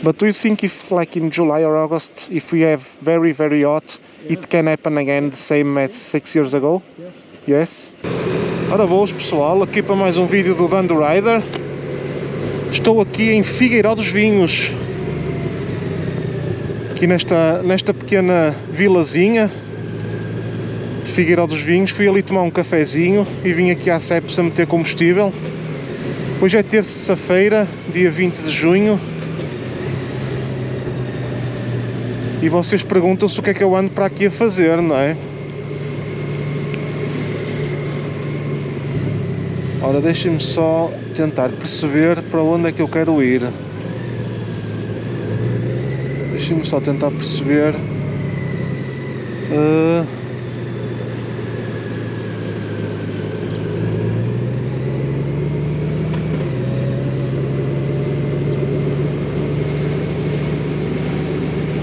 But do you think if, like in July or August, if we have very, very hot, it can happen again the same as 6 years ago? Yes. Ora boas pessoal, aqui para mais um vídeo do Dando Rider. Estou aqui em Figueiró dos Vinhos, aqui nesta pequena vilazinha de Figueiró dos Vinhos. Fui ali tomar um cafezinho e vim aqui à Ceps a meter combustível. Hoje é terça-feira, dia 20 de junho. E vocês perguntam-se o que é que eu ando para aqui a fazer, não é? Ora, deixem-me só tentar perceber para onde é que eu quero ir. Deixem-me só tentar perceber.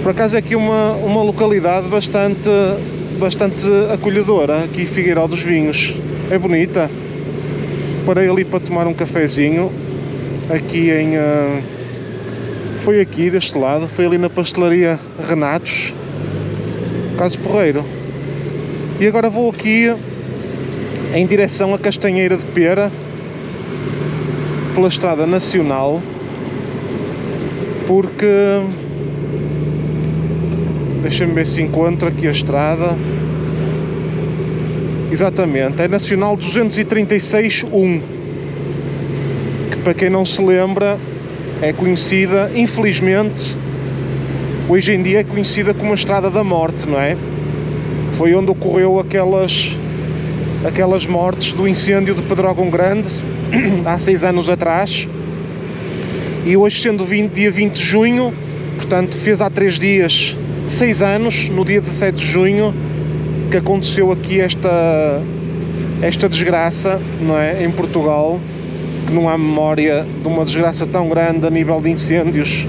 Por acaso é aqui uma localidade bastante acolhedora, aqui Figueiró dos Vinhos. É bonita. Parei ali para tomar um cafezinho, aqui foi aqui deste lado, foi ali na pastelaria Renatos, Caso Porreiro. E agora vou aqui em direção a Castanheira de Pera, pela Estrada Nacional, porque... Deixa-me ver se encontro aqui a estrada. Exatamente, é Nacional 236-1, que para quem não se lembra é conhecida, infelizmente, hoje em dia é conhecida como a Estrada da Morte, não é? Foi onde ocorreu aquelas mortes do incêndio de Pedrógão Grande, há 6 anos atrás. E hoje, sendo dia 20 de junho, portanto fez há 3 dias 6 anos, no dia 17 de junho, que aconteceu aqui esta desgraça, não é, em Portugal, que não há memória de uma desgraça tão grande a nível de incêndios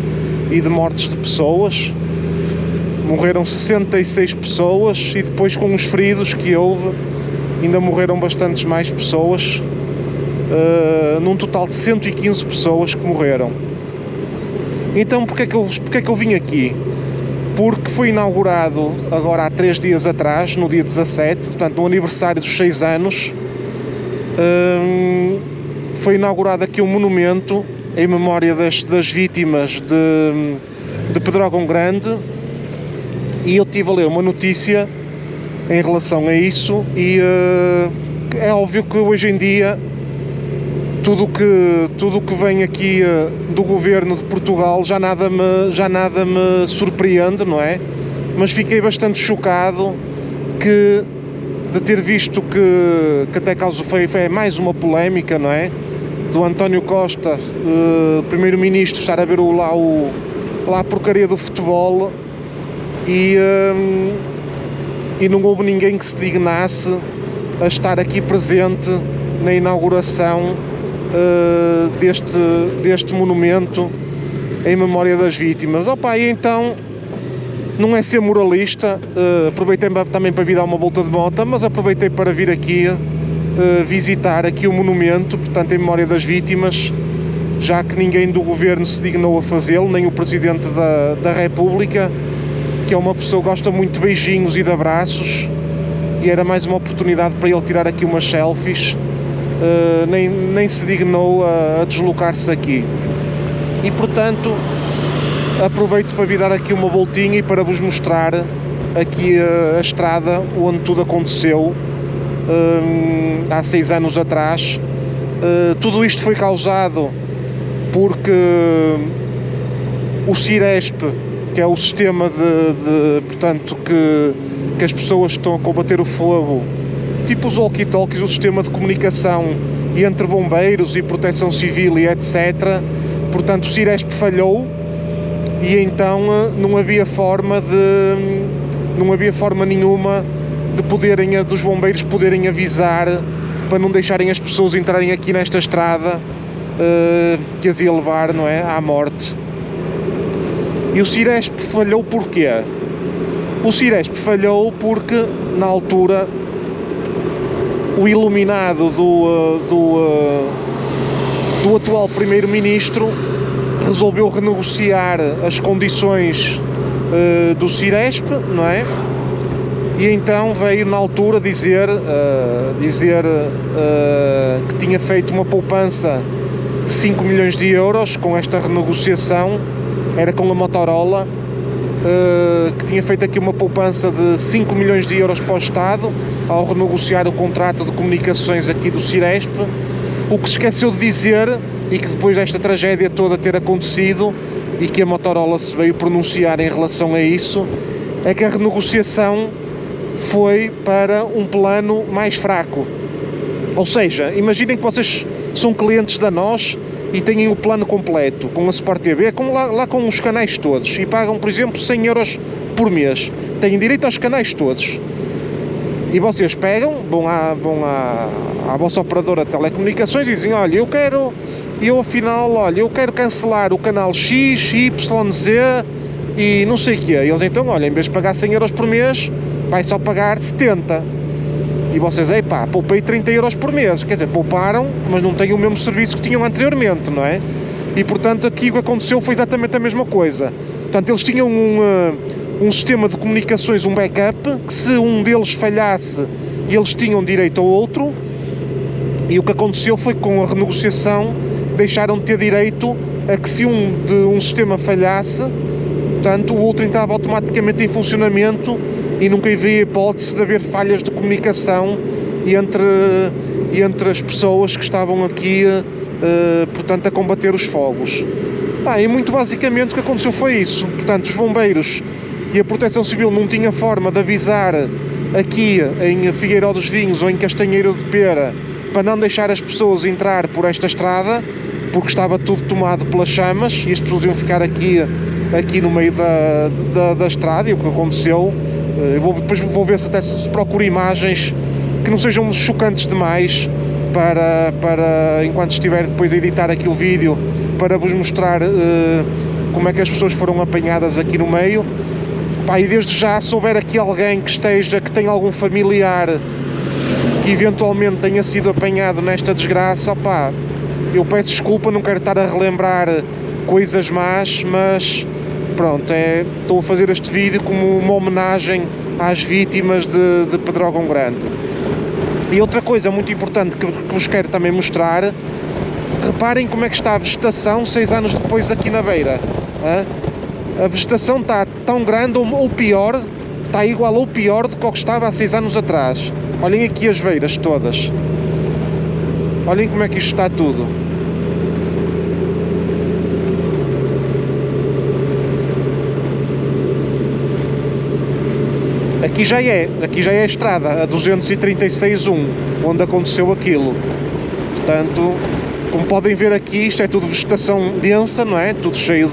e de mortes de pessoas. Morreram 66 pessoas e depois, com os feridos que houve, ainda morreram bastantes mais pessoas, num total de 115 pessoas que morreram. Então porque é que eu vim aqui? Porque foi inaugurado agora há 3 dias atrás, no dia 17, portanto no aniversário dos 6 anos, foi inaugurado aqui um monumento em memória das vítimas de Pedrógão Grande, e eu estive a ler uma notícia em relação a isso, e é óbvio que hoje em dia tudo que vem aqui do governo de Portugal já nada me surpreende, não é? Mas fiquei bastante chocado de ter visto que até causou foi mais uma polémica, não é? Do António Costa, primeiro-ministro, estar a ver lá a porcaria do futebol, e não houve ninguém que se dignasse a estar aqui presente na inauguração deste monumento em memória das vítimas. Opa, e então, não é ser moralista, aproveitei também para vir dar uma volta de moto, mas aproveitei para vir aqui visitar aqui o monumento, portanto, em memória das vítimas, já que ninguém do governo se dignou a fazê-lo, nem o Presidente da República, que é uma pessoa que gosta muito de beijinhos e de abraços, e era mais uma oportunidade para ele tirar aqui umas selfies. Nem se dignou a deslocar-se aqui, e portanto aproveito para vir dar aqui uma voltinha e para vos mostrar aqui a estrada onde tudo aconteceu há 6 anos atrás. Tudo isto foi causado porque o Ciresp, que é o sistema portanto, que as pessoas estão a combater o fogo, tipo os walkie-talkies, o sistema de comunicação entre bombeiros e proteção civil e etc. Portanto, o Ciresp falhou, e então não havia forma nenhuma dos bombeiros poderem avisar, para não deixarem as pessoas entrarem aqui nesta estrada que as ia levar, não é, à morte. E o Ciresp falhou porquê? O Ciresp falhou porque, na altura, o iluminado do atual primeiro-ministro resolveu renegociar as condições do Ciresp, não é? E então veio na altura dizer que tinha feito uma poupança de 5 milhões de euros com esta renegociação, era com a Motorola, que tinha feito aqui uma poupança de 5 milhões de euros para o Estado ao renegociar o contrato de comunicações aqui do Ciresp. O que se esqueceu de dizer, e que depois desta tragédia toda ter acontecido e que a Motorola se veio pronunciar em relação a isso, é que a renegociação foi para um plano mais fraco. Ou seja, imaginem que vocês são clientes da NOS e têm o plano completo, com a Sport TV, lá com os canais todos, e pagam, por exemplo, 100 euros por mês. Têm direito aos canais todos. E vocês pegam, vão à vossa operadora de telecomunicações e dizem: olha, eu quero cancelar o canal X, Y, Z e não sei o quê. E eles então, olha, em vez de pagar 100 euros por mês, vai só pagar 70. E vocês, poupei 30 euros por mês. Quer dizer, pouparam, mas não têm o mesmo serviço que tinham anteriormente, não é? E portanto aqui o que aconteceu foi exatamente a mesma coisa. Portanto, eles tinham um sistema de comunicações, um backup, que se um deles falhasse, eles tinham direito ao outro. E o que aconteceu foi que com a renegociação deixaram de ter direito a que, se um sistema falhasse, portanto, o outro entrava automaticamente em funcionamento e nunca havia hipótese de haver falhas de comunicação entre as pessoas que estavam aqui, portanto, a combater os fogos. E muito basicamente o que aconteceu foi isso. Portanto, os bombeiros e a Proteção Civil não tinham forma de avisar aqui em Figueiró dos Vinhos ou em Castanheiro de Pera para não deixar as pessoas entrar por esta estrada, porque estava tudo tomado pelas chamas e as pessoas iam ficar aqui no meio da estrada. E o que aconteceu, depois vou ver se até se procuro imagens que não sejam chocantes demais para enquanto estiver depois a editar aqui o vídeo, para vos mostrar como é que as pessoas foram apanhadas aqui no meio. E desde já, se houver aqui alguém que tem algum familiar que eventualmente tenha sido apanhado nesta desgraça, eu peço desculpa, não quero estar a relembrar coisas más, mas pronto, estou a fazer este vídeo como uma homenagem às vítimas de Pedrógão Grande. E outra coisa muito importante que vos quero também mostrar, reparem como é que está a vegetação 6 anos depois aqui na beira. A vegetação está tão grande ou pior, está igual ou pior do que o que estava há 6 anos atrás. Olhem aqui as beiras todas. Olhem como é que isto está tudo. Aqui já é a estrada, a 236.1, onde aconteceu aquilo. Portanto, como podem ver aqui, isto é tudo vegetação densa, não é? Tudo cheio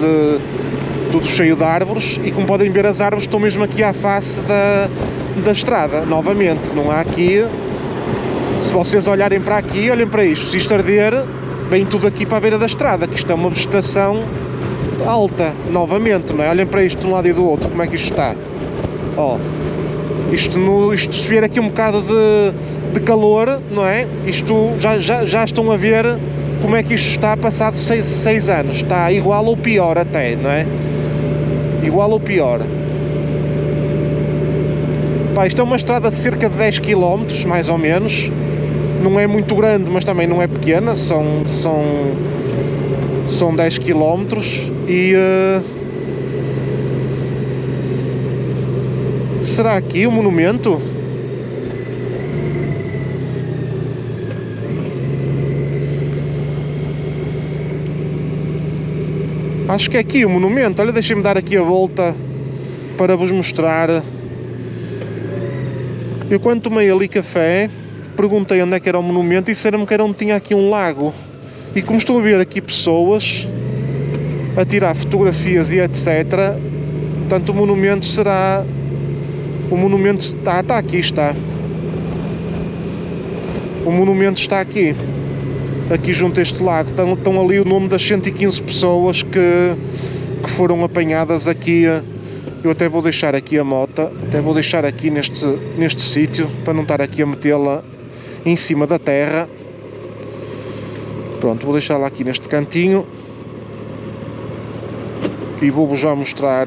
de árvores, e como podem ver, as árvores estão mesmo aqui à face da estrada, novamente. Não há aqui, se vocês olharem para aqui, olhem para isto, se isto arder, vem tudo aqui para a beira da estrada, que isto é uma vegetação alta, novamente, não é? Olhem para isto de um lado e do outro, como é que isto está. Isto se vier aqui um bocado de calor, não é? Isto já estão a ver como é que isto está passado 6 anos. Está igual ou pior até, não é? Igual ou pior. Isto é uma estrada de cerca de 10 km, mais ou menos. Não é muito grande, mas também não é pequena. São 10 km e... será aqui o monumento? Acho que é aqui o monumento. Olha, deixem-me dar aqui a volta para vos mostrar. Eu, quando tomei ali café, perguntei onde é que era o monumento e disseram-me que era onde tinha aqui um lago. E como estou a ver aqui pessoas a tirar fotografias e etc., portanto o monumento será... O monumento está aqui, está. O monumento está aqui junto a este lago. Estão ali o nome das 115 pessoas que foram apanhadas aqui. Eu até vou deixar aqui a moto, até vou deixar aqui neste sítio, para não estar aqui a metê-la em cima da terra. Pronto, vou deixá-la aqui neste cantinho. e vou-vos já mostrar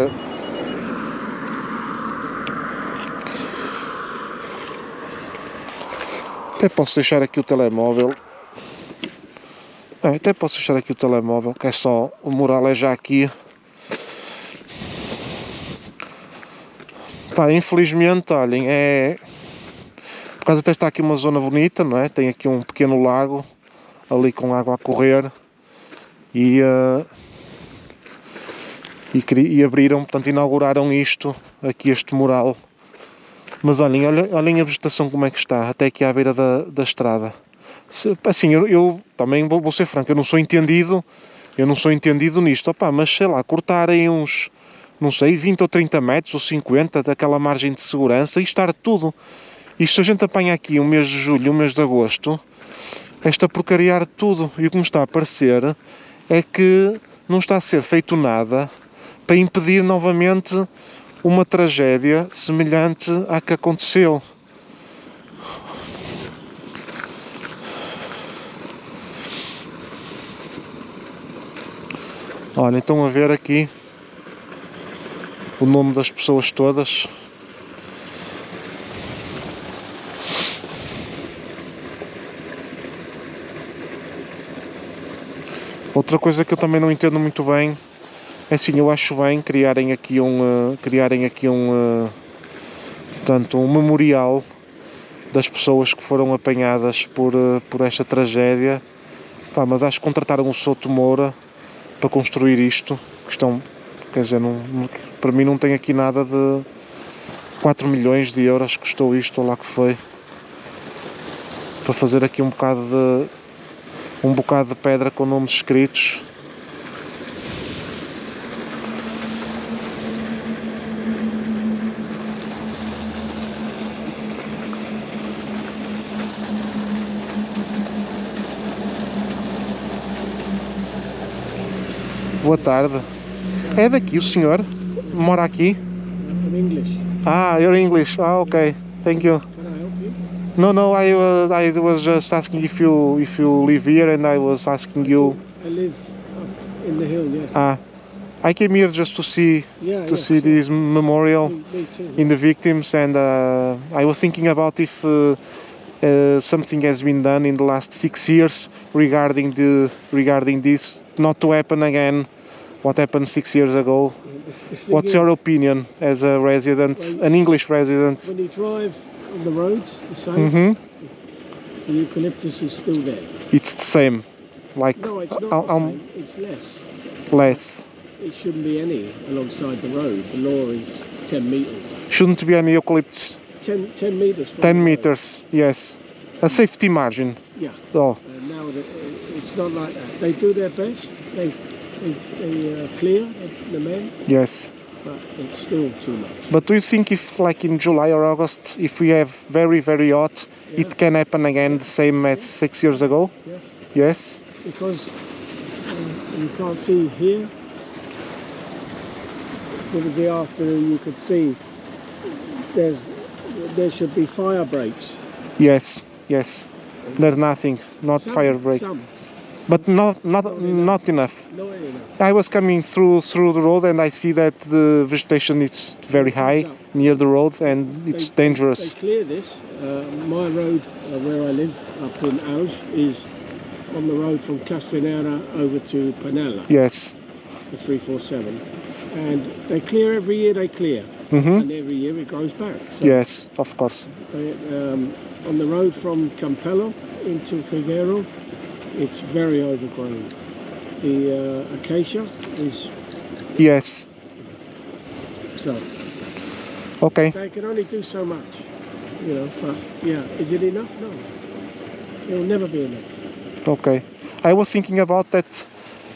até posso deixar aqui o telemóvel. Até posso deixar aqui o telemóvel, que é só, o mural é já aqui. Pá, infelizmente, olhem, por causa até está aqui uma zona bonita, não é? Tem aqui um pequeno lago, ali com água a correr, e abriram, portanto inauguraram isto, aqui este mural. Mas olhem a vegetação como é que está, até aqui à beira da estrada. Assim, eu também vou ser franco, eu não sou entendido nisto, opá, mas sei lá, cortarem uns, não sei, 20 ou 30 metros ou 50 daquela margem de segurança e estar tudo. Isto, se a gente apanha aqui o mês de julho, o mês de agosto, esta porcaria arde tudo. E o que me está a parecer é que não está a ser feito nada para impedir novamente uma tragédia semelhante à que aconteceu. Olha, estão a ver aqui o nome das pessoas todas. Outra coisa que eu também não entendo muito bem é assim, eu acho bem criarem aqui portanto, um memorial das pessoas que foram apanhadas por esta tragédia. Pá, mas acho que contrataram o Souto Moura para construir isto, quer dizer, para mim não tem aqui nada de 4 milhões de euros que custou isto, ou lá que foi, para fazer aqui um bocado de pedra com nomes escritos. Boa tarde. É daqui o senhor? Mora aqui? I'm English. Ah, you're English. Ah, okay. Thank you. Can I help you? No, I was just asking if you live here, and I was asking you. I live up in the hill, yeah. Ah, I came here just to see Sure. this memorial Me too. in the victims, and I was thinking about if something has been done in the last 6 years regarding this not to happen again. What happened 6 years ago? The thing What's is, your opinion as a resident, an English resident? when you drive on the roads, the same, Mm-hmm. the eucalyptus is still there. It's the same, like No, it's not the same. It's less. less. It shouldn't be any alongside the road. The law is 10 meters. Shouldn't be any eucalyptus. 10 meters from 10 the road. meters, yes. A safety margin. Yeah. Oh, Now it's not like that. They do their best. They clear the men, yes. but it's still too much. But do you think if, like in July or August, if we have very, very hot, it can happen again the same as 6 years ago? Yes, Yes? because you can't see here. If it was the afternoon, you could see there should be fire breaks. Yes, yes. There's nothing, not Some- fire break. Some, But not enough. not enough. Not enough. I was coming through the road and I see that the vegetation is very high near the road and it's They dangerous. clear this. My road, where I live up in Auge, is on the road from Castanera over to Panella, Yes. the 347. And they clear every year, they clear. Mm-hmm. And every year it grows back. So Yes, of course. on the road from Campello into Figueiro, it's very overgrown. The acacia is Yes. so. Okay. They can only do so much, but yeah, is it enough? No. It will never be enough. Okay. I was thinking about that.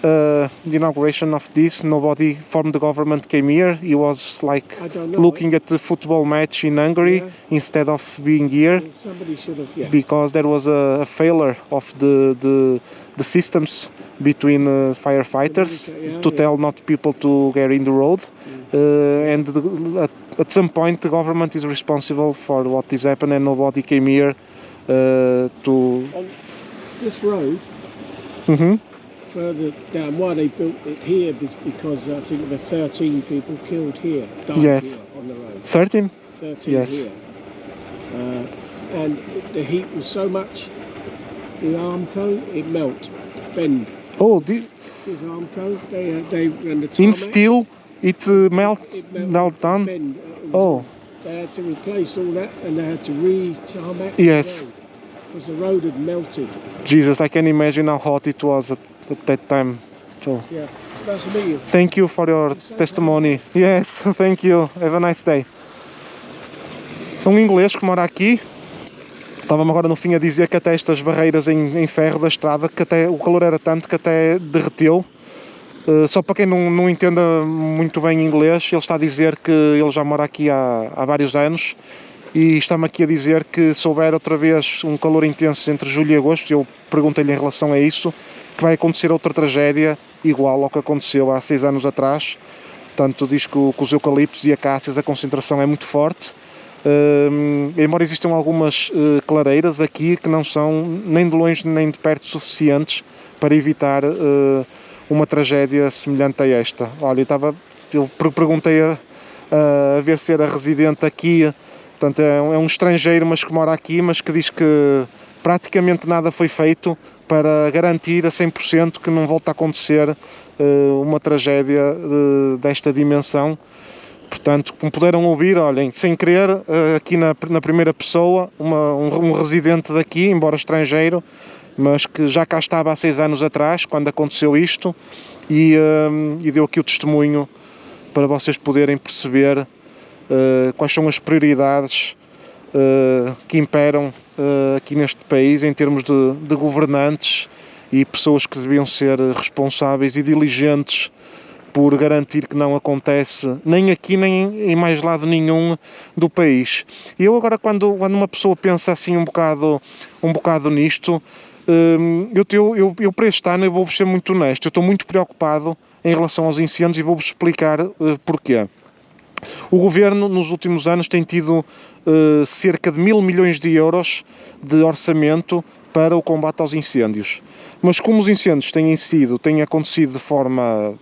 The inauguration of this, nobody from the government came here. He was like I don't know. looking at the football match in Hungary Yeah. instead of being here, Somebody should have, yeah. because there was a failure of the systems between firefighters Yeah, to yeah. tell not people to get in the road, and at some point the government is responsible for what is happening, and nobody came here to. On this road, Mhm. further down. Why they built it here is because I think there were 13 people killed here, died Yes. here on the road. 13? 13 Yes. here. And the heat was so much, the Armco, it melt, bend. Oh, This Armco, they and the in tarmac, steel, it melt down? bend. Oh, They had to replace all that and they had to re-tarmac Yes. the road because the road had melted. Jesus, I can imagine how hot it was at that time. So, Yeah, that's me. thank you for your testimony. Yes, thank you. Have a nice day. Um inglês que mora aqui estava-me agora no fim a dizer que até estas barreiras em ferro da estrada, que até o calor era tanto que até derreteu. Só para quem não entenda muito bem inglês, ele está a dizer que ele já mora aqui há vários anos e está-me aqui a dizer que se houver outra vez um calor intenso entre julho e agosto, eu perguntei-lhe em relação a isso, que vai acontecer outra tragédia igual ao que aconteceu há 6 anos atrás. Portanto, diz que os eucaliptos e acácias, a concentração é muito forte. Embora existam algumas clareiras aqui que não são nem de longe nem de perto suficientes para evitar uma tragédia semelhante a esta. Olha, eu perguntei a ver se era residente aqui, portanto é um estrangeiro mas que mora aqui, mas que diz que praticamente nada foi feito para garantir a 100% que não volta a acontecer uma tragédia desta dimensão. Portanto, como puderam ouvir, olhem, sem querer, aqui na primeira pessoa, um residente daqui, embora estrangeiro, mas que já cá estava há 6 anos atrás, quando aconteceu isto, e deu aqui o testemunho para vocês poderem perceber quais são as prioridades que imperam aqui neste país em termos de governantes e pessoas que deviam ser responsáveis e diligentes por garantir que não acontece nem aqui nem em mais lado nenhum do país. E eu agora, quando uma pessoa pensa assim um bocado nisto, eu para este ano eu vou-vos ser muito honesto, eu estou muito preocupado em relação aos incêndios e vou-vos explicar porquê. O Governo nos últimos anos tem tido cerca de 1.000 milhões de euros de orçamento para o combate aos incêndios. Mas como os incêndios têm acontecido de forma...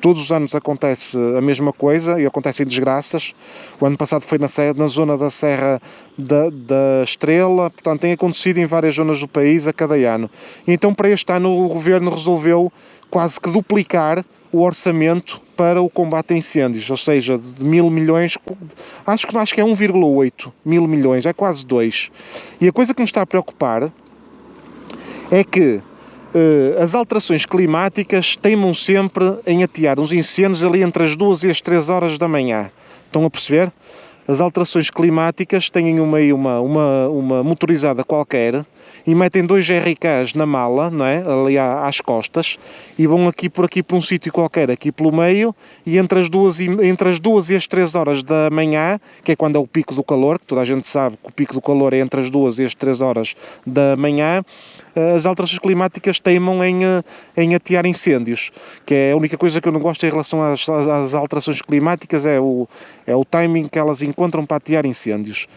todos os anos acontece a mesma coisa e acontecem desgraças. O ano passado foi na zona da Serra da Estrela, portanto tem acontecido em várias zonas do país a cada ano. E então para este ano o Governo resolveu quase que duplicar o orçamento para o combate a incêndios, ou seja, de 1.000 milhões, acho que é 1,8 mil milhões, é quase 2. E a coisa que me está a preocupar é que as alterações climáticas teimam sempre em atear uns incêndios ali entre as 2 e as 3 horas da manhã. Estão a perceber? As alterações climáticas têm uma motorizada qualquer e metem 2 GRKs na mala, não é? Ali às costas, e vão por aqui por um sítio qualquer, aqui pelo meio, e entre as 2 e as 3 horas da manhã, que é quando é o pico do calor, que toda a gente sabe que o pico do calor é entre as 2 e as 3 horas da manhã, as alterações climáticas teimam em atear incêndios, que é a única coisa que eu não gosto em relação às alterações climáticas, é o timing que elas encontram para atear incêndios.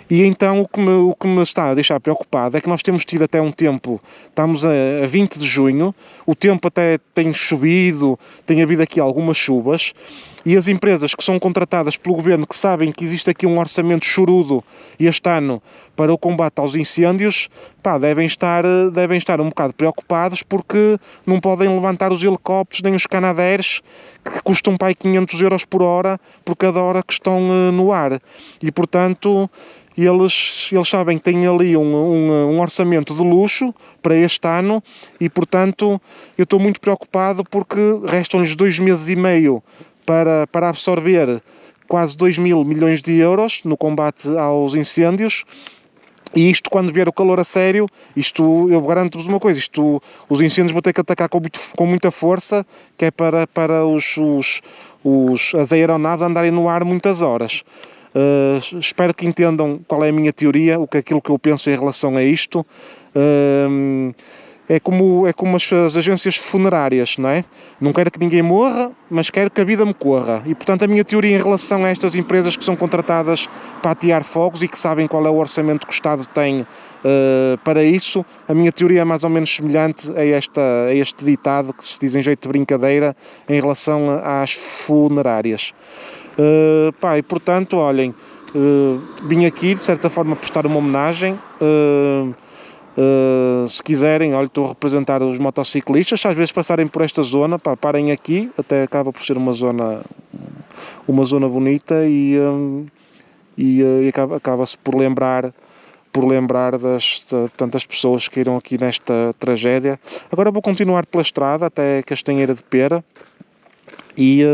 E então o que me está a deixar preocupado é que nós temos tido até um tempo, estamos a 20 de junho, o tempo até tem chovido, tem havido aqui algumas chuvas, e as empresas que são contratadas pelo Governo, que sabem que existe aqui um orçamento chorudo este ano para o combate aos incêndios, devem estar um bocado preocupados porque não podem levantar os helicópteros nem os canadairs que custam 500 euros por hora por cada hora que estão no ar. E portanto eles sabem que têm ali um orçamento de luxo para este ano e portanto eu estou muito preocupado porque restam-lhes 2 meses e meio para absorver quase 2.000 milhões de euros no combate aos incêndios. E isto, quando vier o calor a sério, eu garanto-vos uma coisa, os incêndios vão ter que atacar com muita força, que é para as aeronaves andarem no ar muitas horas. Espero que entendam qual é a minha teoria, aquilo que eu penso em relação a isto. é como as agências funerárias, não é? Não quero que ninguém morra, mas quero que a vida me corra. E portanto a minha teoria em relação a estas empresas que são contratadas para atear fogos e que sabem qual é o orçamento que o Estado tem para isso, a minha teoria é mais ou menos semelhante a este ditado que se diz em jeito de brincadeira em relação às funerárias. E portanto, olhem, vim aqui de certa forma prestar uma homenagem. Se quiserem, olha, estou a representar os motociclistas. Se às vezes passarem por esta zona, pá, parem aqui, até acaba por ser uma zona bonita e acaba-se por lembrar das tantas pessoas que caíram aqui nesta tragédia. Agora vou continuar pela estrada até Castanheira de Pera e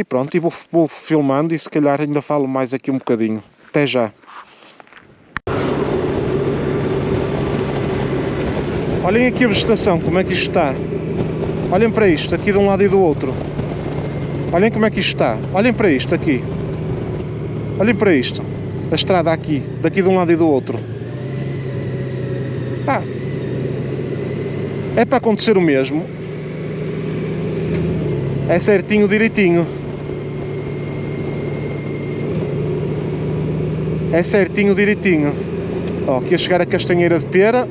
pronto, e vou filmando e se calhar ainda falo mais aqui um bocadinho. Até já. Olhem aqui a vegetação, como é que isto está. Olhem para isto, aqui de um lado e do outro. Olhem como é que isto está. Olhem para isto aqui. Olhem para isto. A estrada aqui, daqui de um lado e do outro. É para acontecer o mesmo. É certinho, direitinho. É certinho, direitinho. Ó, aqui a chegar a Castanheira de Pera.